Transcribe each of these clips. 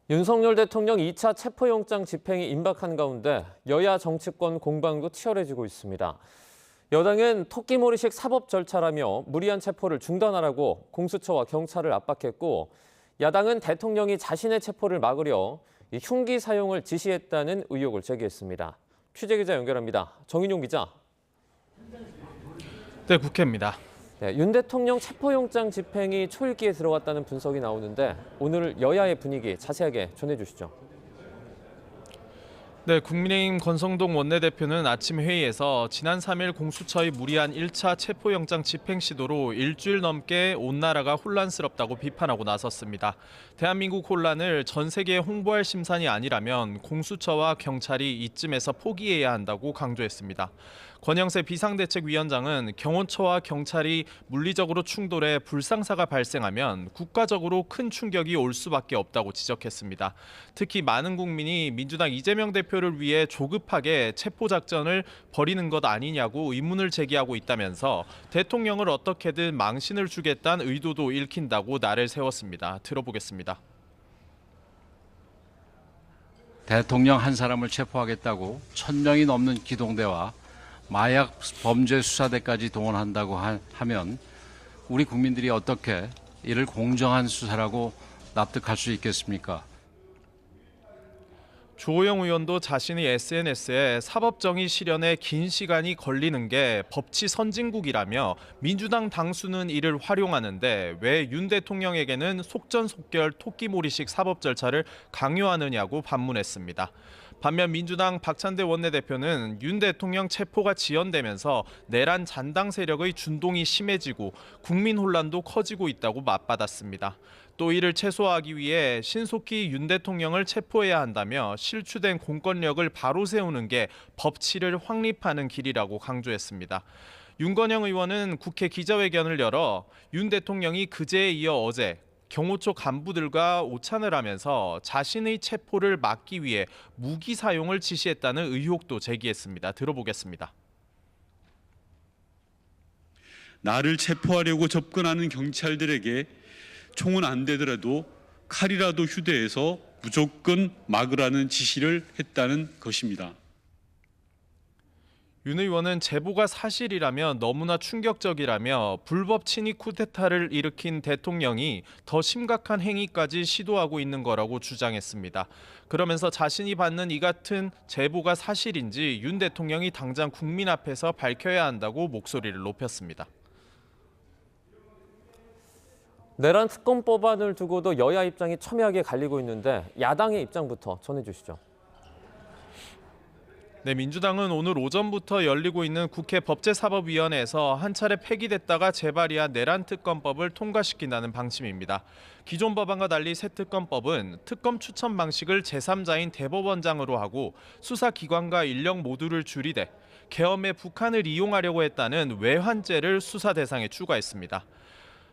윤석열 대통령 2차 체포영장 집행이 임박한 가운데 여야 정치권 공방도 치열해지고 있습니다. 여당은 토끼몰이식 사법 절차라며 무리한 체포를 중단하라고 공수처와 경찰을 압박했고, 야당은 대통령이 자신의 체포를 막으려 흉기 사용을 지시했다는 의혹을 제기했습니다. 취재기자 연결합니다. 정인용 기자. 네, 국회입니다. 네, 윤 대통령 체포영장 집행이 초읽기에 들어갔다는 분석이 나오는데 오늘 여야의 분위기 자세하게 전해주시죠. 네, 국민의힘 권성동 원내대표는 아침 회의에서 지난 3일 공수처의 무리한 1차 체포영장 집행 시도로 일주일 넘게 온 나라가 혼란스럽다고 비판하고 나섰습니다. 대한민국 혼란을 전 세계에 홍보할 심산이 아니라면 공수처와 경찰이 이쯤에서 포기해야 한다고 강조했습니다. 권영세 비상대책위원장은 경호처와 경찰이 물리적으로 충돌해 불상사가 발생하면 국가적으로 큰 충격이 올 수밖에 없다고 지적했습니다. 특히 많은 국민이 민주당 이재명 대표를 위해 조급하게 체포작전을 벌이는 것 아니냐고 의문을 제기하고 있다면서 대통령을 어떻게든 망신을 주겠다는 의도도 읽힌다고 날을 세웠습니다. 들어보겠습니다. 대통령 한 사람을 체포하겠다고 1,000명이 넘는 기동대와 마약 범죄 수사대까지 동원한다고 하면 우리 국민들이 어떻게 이를 공정한 수사라고 납득할 수 있겠습니까? 조호영 의원도 자신의 SNS에 사법정의 실현에 긴 시간이 걸리는 게 법치 선진국이라며 민주당 당수는 이를 활용하는데 왜 윤 대통령에게는 속전속결 토끼몰이식 사법 절차를 강요하느냐고 반문했습니다. 반면 민주당 박찬대 원내대표는 윤 대통령 체포가 지연되면서 내란 잔당 세력의 준동이 심해지고 국민 혼란도 커지고 있다고 맞받았습니다. 또 이를 최소화하기 위해 신속히 윤 대통령을 체포해야 한다며 실추된 공권력을 바로 세우는 게 법치를 확립하는 길이라고 강조했습니다. 윤건영 의원은 국회 기자회견을 열어 윤 대통령이 그제에 이어 어제 경호처 간부들과 오찬을 하면서 자신의 체포를 막기 위해 무기 사용을 지시했다는 의혹도 제기했습니다. 들어보겠습니다. 나를 체포하려고 접근하는 경찰들에게 총은 안 되더라도 칼이라도 휴대해서 무조건 막으라는 지시를 했다는 것입니다. 윤 의원은 제보가 사실이라면 너무나 충격적이라며 불법 친위 쿠데타를 일으킨 대통령이 더 심각한 행위까지 시도하고 있는 거라고 주장했습니다. 그러면서 자신이 받는 이 같은 제보가 사실인지 윤 대통령이 당장 국민 앞에서 밝혀야 한다고 목소리를 높였습니다. 내란 특검 법안을 두고도 여야 입장이 첨예하게 갈리고 있는데 야당의 입장부터 전해주시죠. 네, 민주당은 오늘 오전부터 열리고 있는 국회 법제사법위원회에서 한 차례 폐기됐다가 재발의한 내란특검법을 통과시킨다는 방침입니다. 기존 법안과 달리 새 특검법은 특검 추천 방식을 제3자인 대법원장으로 하고 수사기관과 인력 모두를 줄이되 계엄에 북한을 이용하려고 했다는 외환죄를 수사 대상에 추가했습니다.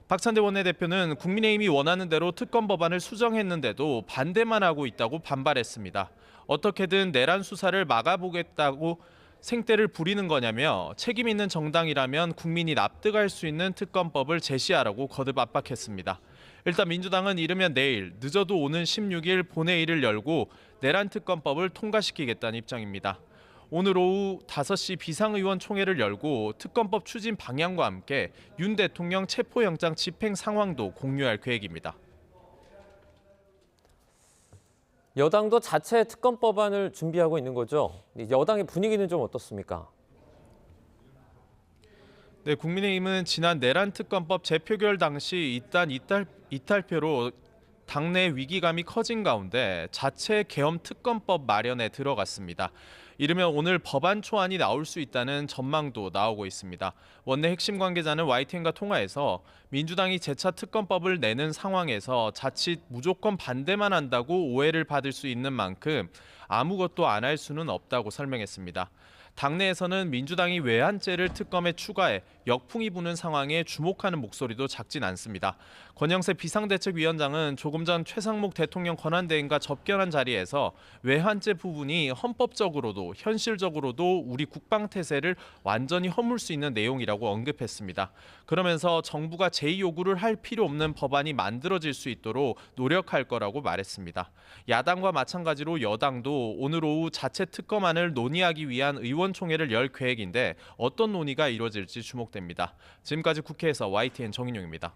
박찬대 원내대표는 국민의힘이 원하는 대로 특검 법안을 수정했는데도 반대만 하고 있다고 반발했습니다. 어떻게든 내란 수사를 막아보겠다고 생떼를 부리는 거냐며 책임 있는 정당이라면 국민이 납득할 수 있는 특검법을 제시하라고 거듭 압박했습니다. 일단 민주당은 이르면 내일, 늦어도 오는 16일 본회의를 열고 내란 특검법을 통과시키겠다는 입장입니다. 오늘 오후 5시 비상의원 총회를 열고 특검법 추진 방향과 함께 윤 대통령 체포영장 집행 상황도 공유할 계획입니다. 여당도 자체 특검 법안을 준비하고 있는 거죠. 여당의 분위기는 좀 어떻습니까? 네, 국민의힘은 지난 내란 특검법 재표결 당시 이탈표로 당내 위기감이 커진 가운데 자체 계엄 특검법 마련에 들어갔습니다. 이르면 오늘 법안 초안이 나올 수 있다는 전망도 나오고 있습니다. 원내 핵심 관계자는 YTN과 통화에서 민주당이 재차 특검법을 내는 상황에서 자칫 무조건 반대만 한다고 오해를 받을 수 있는 만큼 아무것도 안 할 수는 없다고 설명했습니다. 당내에서는 민주당이 외환죄를 특검에 추가해 역풍이 부는 상황에 주목하는 목소리도 작진 않습니다. 권영세 비상대책위원장은 조금 전 최상목 대통령 권한대행과 접견한 자리에서 외환죄 부분이 헌법적으로도 현실적으로도 우리 국방태세를 완전히 허물 수 있는 내용이라고 언급했습니다. 그러면서 정부가 제2요구를 할 필요 없는 법안이 만들어질 수 있도록 노력할 거라고 말했습니다. 야당과 마찬가지로 여당도 오늘 오후 자체 특검안을 논의하기 위한 의원총회를 열 계획인데 어떤 논의가 이루어질지 주목됩니다. 지금까지 국회에서 YTN 정인용입니다.